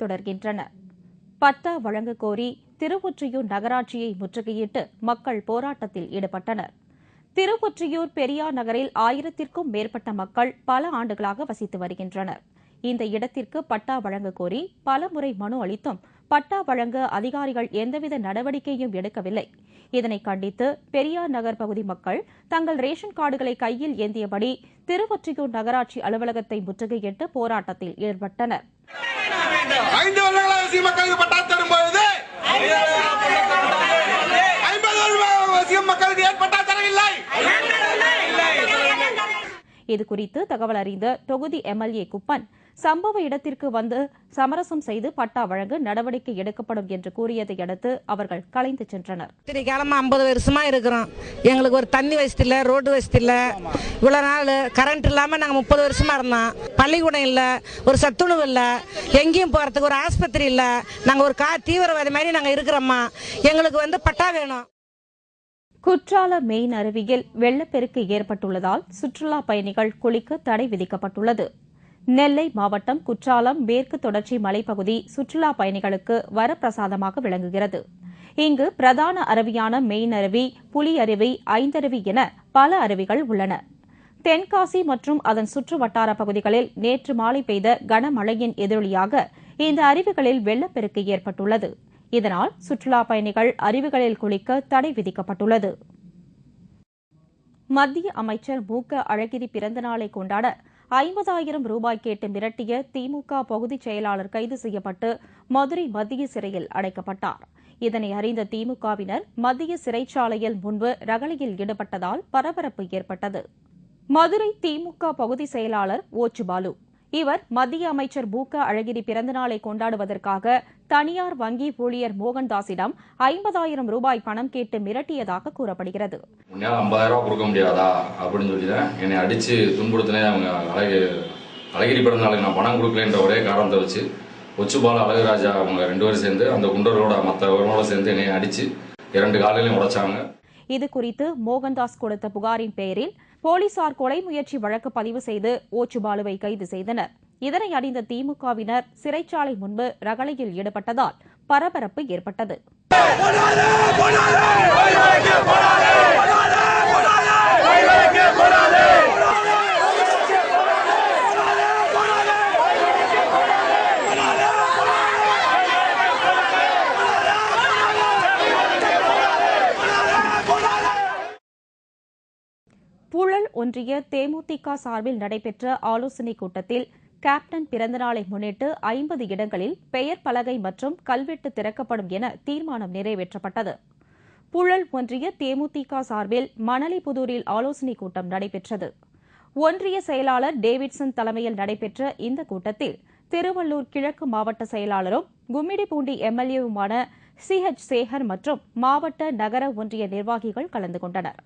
தொடர்கின்றன. பட்டா வழங்க கோரி திருவொற்றியூர் நகராட்சியை முற்றுகையிட்டு மக்கள் போராட்டத்தில் ஈடுபட்டனர். திருவொற்றியூர் பெரியார் நகரில் 1000க்கும் மேற்பட்ட மக்கள் பல ஆண்டுகளாக வசித்து வருகின்றனர். இந்த இடத்திற்கு பட்டா வழங்க கோரி பலமுறை மனு அளித்தும் பட்டா வழங்க அதிகாரிகள் எந்தவித நடவடிக்கையும் எடுக்கவில்லை. இதனை கண்டித்து பெரியார் நகர் பகுதி மக்கள் தங்கள் ரேஷன் கார்டுகளை கையில் ஏந்தியபடி திருவொற்றியூர் நகராட்சி அலுவலகத்தை முற்றுகையிட்டு போராட்டத்தில் ஈடுபட்டனர். 5 வருடங்களாக மக்களுக்கு பட்டா தரும்போது 50 மக்களுக்கு ஏன் பட்டா தரவில்லை? இதுகுறித்து தகவல் அறிந்த தொகுதி எம்எல்ஏ குப்பன் சம்பவ இடத்திற்கு வந்து சமரசம் செய்து பட்டா வழங்க நடவடிக்கை எடுக்கப்படும் என்று கூறியதை அடுத்து அவர்கள் கலைந்து சென்றனர். காலமா 50 வருஷமா இருக்கிறோம். எங்களுக்கு ஒரு தண்ணி வசதி இல்ல, ரோடு வசதி இல்ல. இவ்வளவு நாள் கரண்ட் இல்லாம நாங்க 30 வருஷமா இருந்தோம். பள்ளிக்கூடம் இல்ல, ஒரு சத்துணவு இல்ல, எங்கேயும் போறதுக்கு ஒரு ஆஸ்பத்திரி இல்ல. நாங்க ஒரு தீவிரவாதி மாதிரி நாங்க இருக்கிறோம்மா. எங்களுக்கு பட்டா வேணும். குற்றால மெயின் அருவியில் வெள்ளப்பெருக்கு ஏற்பட்டுள்ளதால் சுற்றுலா பயணிகள் குளிக்க தடை விதிக்கப்பட்டுள்ளது. நெல்லை மாவட்டம் குற்றாலம் மேற்கு தொடர்ச்சி மலைப்பகுதி சுற்றுலா பயணிகளுக்கு வரப்பிரசாதமாக விளங்குகிறது. இங்கு பிரதான அருவியான மெயின் அருவி, புலி அருவி, ஐந்தருவி என பல அருவிகள் உள்ளன. தென்காசி மற்றும் அதன் சுற்று வட்டார பகுதிகளில் நேற்று மாலை பெய்த கனமழையின் எதிரொலியாக இந்த அருவிகளில் வெள்ளப்பெருக்கு ஏற்பட்டுள்ளது. இதனால் சுற்றுலா பயணிகள் அருவிகளில் குளிக்க தடை விதிக்கப்பட்டுள்ளது. மத்திய அமைச்சர் மு.க. அழகிரி பிறந்தநாளை கொண்டாட 50,000 ரூபாய் கேட்டு மிரட்டிய திமுக பொதுச் செயலாளர் கைது செய்யப்பட்டு மதுரை மத்திய சிறையில் அடைக்கப்பட்டார். இதனை அறிந்த திமுகவினர் மத்திய சிறைச்சாலையில் முன்பு ரகளையில் ஈடுபட்டதால் பரபரப்பு ஏற்பட்டது. மதுரை திமுக பகுதி செயலாளர் ஓச்சுபாலு இவர் மத்திய அமைச்சர் மு.க. அழகிரி பிறந்தநாளை கொண்டாடுவதற்காக தனியார் வங்கி ஊழியர் மோகன்தாஸிடம் 50,000 ரூபாய் பணம் கேட்டு மிரட்டியதாக கூறப்படுகிறது. 50,000 ரூபாய் கொடுக்க முடியாதா அப்படின்னு சொல்லிதான் என்னை அடிச்சு துன்புறுத்தினே. அவங்க அழகிரி பிறந்தநாளுக்கு நான் பணம் கொடுக்கலன்ற ஒரே காரணத்தை வச்சு ஒச்சுபால அழகுராஜா அவங்க 2 பேரும் சேர்ந்து அந்த குண்டரோட மற்றவர்களோட சேர்ந்து என்னை அடிச்சு 2 காலையிலையும் உடைச்சாங்க. இதுகுறித்து மோகன்தாஸ் கொடுத்த புகாரின் பெயரில் போலீசார் கொலை முயற்சி வழக்கு பதிவு செய்து ஓச்சுபாலுவை கைது செய்தனர். இதனை அறிந்த திமுகவினர் சிறைச்சாலை முன்பு ரகளையில் ஈடுபட்டதால் பரபரப்பு ஏற்பட்டது. புழல் ஒன்றிய தேமுதிக சார்பில் நடைபெற்ற ஆலோசனைக் கூட்டத்தில் கேப்டன் பிறந்தநாளை முன்னிட்டு 50 இடங்களில் பெயர் பலகை மற்றும் கல்வெட்டு திறக்கப்படும் என தீர்மானம் நிறைவேற்றப்பட்டது. புழல் ஒன்றிய தேமுதிக சார்பில் மணலிபுதூரில் ஆலோசனைக் கூட்டம் நடைபெற்றது. ஒன்றிய செயலாளர் டேவிட்சன் தலைமையில் நடைபெற்ற இந்த கூட்டத்தில் திருவள்ளூர் கிழக்கு மாவட்ட செயலாளரும் கும்மிடிப்பூண்டி எம்எல்ஏவுமான CH சேகர் மற்றும் மாவட்ட நகர ஒன்றிய நிர்வாகிகள் கலந்து கொண்டனர்.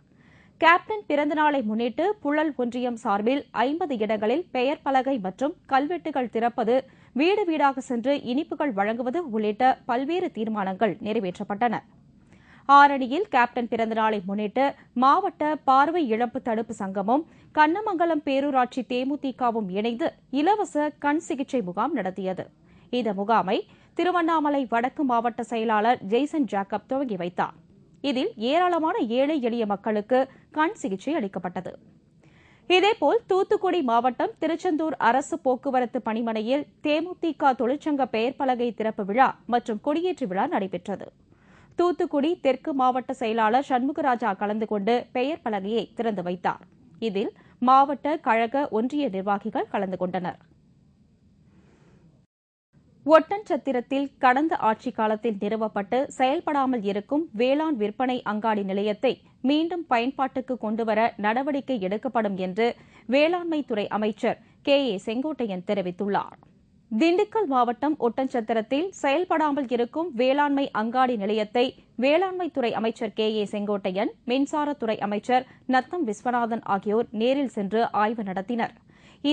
கேப்டன் பிறந்தநாளை முன்னிட்டு புழல் ஒன்றியம் சார்பில் 50 இடங்களில் பெயர் பலகை மற்றும் கல்வெட்டுகள் திறப்பது, வீடு வீடாக சென்று இனிப்புகள் வழங்குவது உள்ளிட்ட பல்வேறு தீர்மானங்கள் நிறைவேற்றப்பட்டன. ஆரணியில் கேப்டன் பிறந்தநாளை முன்னிட்டு மாவட்ட பார்வை இழப்பு தடுப்பு சங்கமும் கண்ணமங்கலம் பேரூராட்சி தேமுதிகவும் இணைந்து இலவச கண் சிகிச்சை முகாம் நடத்தியது. இந்த முகாமை திருவண்ணாமலை வடக்கு மாவட்ட செயலாளர் ஜெய்சன் ஜாக்கப் துவங்கி வைத்தார். இதில் ஏராளமான ஏழை எளிய மக்களுக்கு கண் சிகிச்சை அளிக்கப்பட்டது. இதேபோல் தூத்துக்குடி மாவட்டம் திருச்செந்தூர் அரசு போக்குவரத்து பணிமனையில் தேமுதிக தொழிற்சங்க பெயர் பலகை திறப்பு விழா மற்றும் கொடியேற்று விழா நடைபெற்றது. தூத்துக்குடி தெற்கு மாவட்ட செயலாளர் சண்முகராஜா கலந்து கொண்டு பெயர் பலகையை திறந்து வைத்தார். இதில் மாவட்ட கழக ஒன்றிய நிர்வாகிகள் கலந்து கொண்டனர். ஒட்டன்சத்திரத்தில் கடந்த ஆட்சிக் காலத்தில் நிறுவப்பட்டு செயல்படாமல் இருக்கும் வேளாண் விற்பனை அங்காடி நிலையத்தை மீண்டும் பயன்பாட்டுக்கு கொண்டுவர நடவடிக்கை எடுக்கப்படும் என்று வேளாண்மைத்துறை அமைச்சர் KA செங்கோட்டையன் தெரிவித்துள்ளார். திண்டுக்கல் மாவட்டம் ஒட்டன்சத்திரத்தில் செயல்படாமல் இருக்கும் வேளாண்மை அங்காடி நிலையத்தை வேளாண்மைத்துறை அமைச்சர் KA செங்கோட்டையன், மின்சாரத்துறை அமைச்சர் நத்தம் விஸ்வநாதன் ஆகியோர் நேரில் சென்று ஆய்வு நடத்தினர்.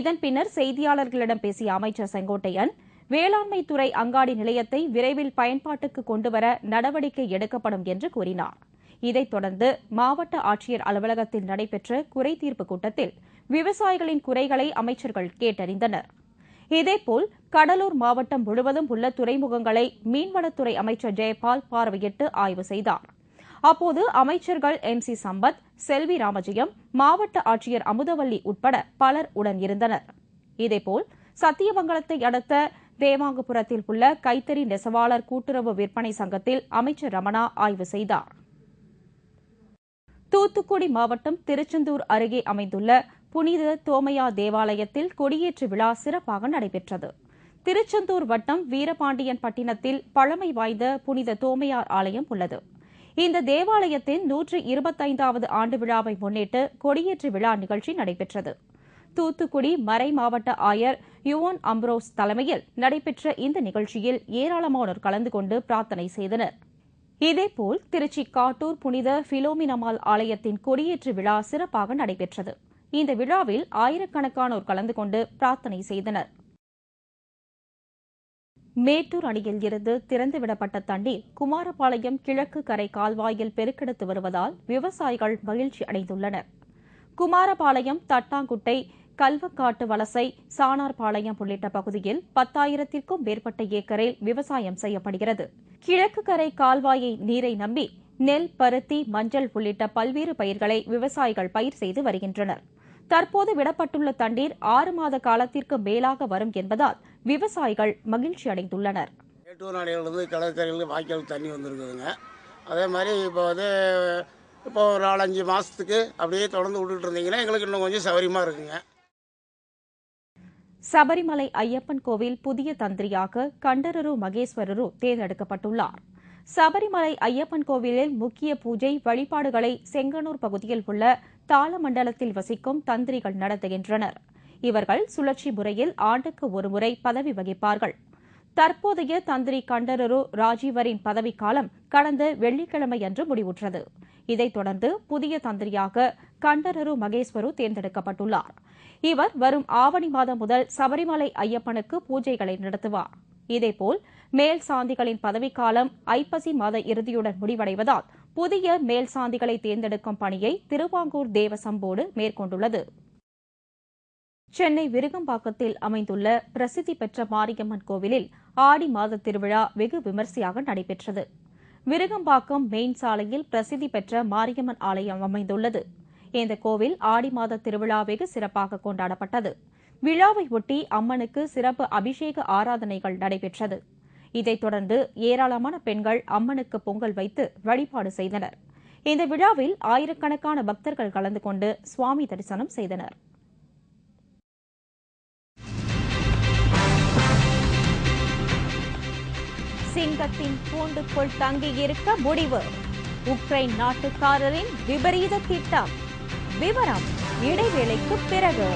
இதன் பின்னர் செய்தியாளர்களிடம் பேசிய அமைச்சர் செங்கோட்டையன், வேளாண்மைத்துறை அங்காடி நிலையத்தை விரைவில் பயன்பாட்டுக்கு கொண்டுவர நடவடிக்கை எடுக்கப்படும் என்று கூறினார். இதைத் தொடர்ந்து மாவட்ட ஆட்சியர் அலுவலகத்தில் நடைபெற்ற குறைதீர்ப்பு கூட்டத்தில் விவசாயிகளின் குறைகளை அமைச்சர்கள் கேட்டறிந்தனர். இதேபோல் கடலூர் மாவட்டம் முழுவதும் உள்ள துறைமுகங்களை மீன்வளத்துறை அமைச்சர் ஜெயபால் பார்வையிட்டு ஆய்வு செய்தார். அப்போது அமைச்சர்கள் MC சம்பத், செல்வி ராமஜெயம், மாவட்ட ஆட்சியர் அமுதவல்லி உட்பட பலர் உடன் இருந்தனர். இதேபோல் சத்தியமங்கலத்தை அடுத்த தேவாங்கபுரத்தில் உள்ள கைத்தறி நெசவாளர் கூட்டுறவு விற்பனை சங்கத்தில் அமைச்சர் ரமணா ஆய்வு செய்தார். தூத்துக்குடி மாவட்டம் திருச்செந்தூர் அருகே அமைந்துள்ள புனித தோமையா தேவாலயத்தில் கொடியேற்று விழா சிறப்பாக நடைபெற்றது. திருச்செந்தூர் வட்டம் வீரபாண்டியன் பட்டினத்தில் பழமை வாய்ந்த புனித தோமையார் ஆலயம் உள்ளது. இந்த தேவாலயத்தின் 125வது ஆண்டு விழாவை முன்னிட்டு கொடியேற்று விழா நிகழ்ச்சி நடைபெற்றது. தூத்துக்குடி மறை மாவட்ட ஆயர் யுவோன் அம்ப்ரோஸ் தலைமையில் நடைபெற்ற இந்த நிகழ்ச்சியில் ஏராளமானோர் கலந்து கொண்டு பிரார்த்தனை செய்தனர். இதேபோல் திருச்சி காட்டூர் புனித பிலோமினம்மாள் ஆலயத்தின் கொடியேற்று விழா சிறப்பாக நடைபெற்றது. இந்த விழாவில் ஆயிரக்கணக்கானோர் கலந்து கொண்டு பிரார்த்தனை செய்தனர். மேட்டூர் அணையில் இருந்து திறந்துவிடப்பட்ட தண்ணீர் குமாரபாளையம் கிழக்கு கரை கால்வாயில் பெருக்கெடுத்து வருவதால் விவசாயிகள் மகிழ்ச்சி அடைந்துள்ளனர். குமாரபாளையம், தட்டாங்குட்டை, கல்வக்காட்டு வலசை, சானார்பாளையம் உள்ளிட்ட பகுதியில் 10,000க்கும் மேற்பட்ட ஏக்கரில் விவசாயம் செய்யப்படுகிறது. கிழக்கு கரை கால்வாயை நீரை நம்பி நெல், பருத்தி, மஞ்சள் உள்ளிட்ட பல்வேறு பயிர்களை விவசாயிகள் பயிர் செய்து வருகின்றனர். தற்போது விடப்பட்டுள்ள தண்ணீர் 6 மாத காலத்திற்கு மேலாக வரும் என்பதால் விவசாயிகள் மகிழ்ச்சி அடைந்துள்ளனர். மேட்டூர் அணையிலிருந்து கடற்கரையில் வாய்க்கால் தண்ணி வந்திருக்குதுங்க. அதே மாதிரி இப்போ ஒரு 4-5 மாதத்துக்கு அப்படியே தொடர்ந்து விட்டுட்டு இருந்தீங்கன்னா எங்களுக்கு இன்னும் கொஞ்சம் சௌகரியமாக இருக்குங்க. சபரிமலை ஐயப்பன் கோவில் புதிய தந்திரியாக கண்டரரு மகேஸ்வரரு தேர்ந்தெடுக்கப்பட்டுள்ளார். சபரிமலை ஐயப்பன் கோவிலில் முக்கிய பூஜை வழிபாடுகளை செங்கனூர் பகுதியில் உள்ள தாளமண்டலத்தில் வசிக்கும் தந்திரிகள் நடத்துகின்றனர். இவர்கள் சுழற்சி முறையில் ஆண்டுக்கு ஒருமுறை பதவி வகிப்பார்கள். தற்போதைய தந்திரி கண்டரரு ராஜீவரின் பதவிக்காலம் கடந்த வெள்ளிக்கிழமையன்று முடிவுற்றது. இதைத் தொடர்ந்து புதிய தந்திரியாக கண்டரரு மகேஸ்வரு தேர்ந்தெடுக்கப்பட்டுள்ளார். இவர் வரும் ஆவணி மாதம் முதல் சபரிமலை ஐயப்பனுக்கு பூஜைகளை நடத்துவார். இதேபோல் மேல் சாந்திகளின் பதவிக்காலம் ஐப்பசி மாத இறுதியுடன் முடிவடைவதால் புதிய மேல் சாந்திகளை தேர்ந்தெடுக்கும் பணியை திருவாங்கூர் தேவசம்போர்டு மேற்கொண்டுள்ளது. சென்னை விருகம்பாக்கத்தில் அமைந்துள்ள பிரசித்தி பெற்ற மாரியம்மன் கோவிலில் ஆடி மாத திருவிழா வெகு விமரிசையாக நடைபெற்றது. விருகம்பாக்கம் மெயின் சாலையில் பிரசித்தி பெற்ற மாரியம்மன் ஆலயம் அமைந்துள்ளது. இந்த கோவில் ஆடி மாத திருவிழா வெகு சிறப்பாக கொண்டாடப்பட்டது. விழாவை ஒட்டி அம்மனுக்கு சிறப்பு அபிஷேக ஆராதனைகள் நடைபெற்றது. இதைத் தொடர்ந்து ஏராளமான பெண்கள் அம்மனுக்கு பொங்கல் வைத்து வழிபாடு செய்தனர். இந்த விழாவில் ஆயிரக்கணக்கான பக்தர்கள் கலந்து கொண்டு சுவாமி தரிசனம் செய்தனர். சிங்கத்தின் கூண்டுக்குள் தங்கியிருக்க முடிவு. உக்ரைன் நாட்டுக்காரரின் விபரீத திட்டம். விவரம் இடைவேளைக்கு பிறகு.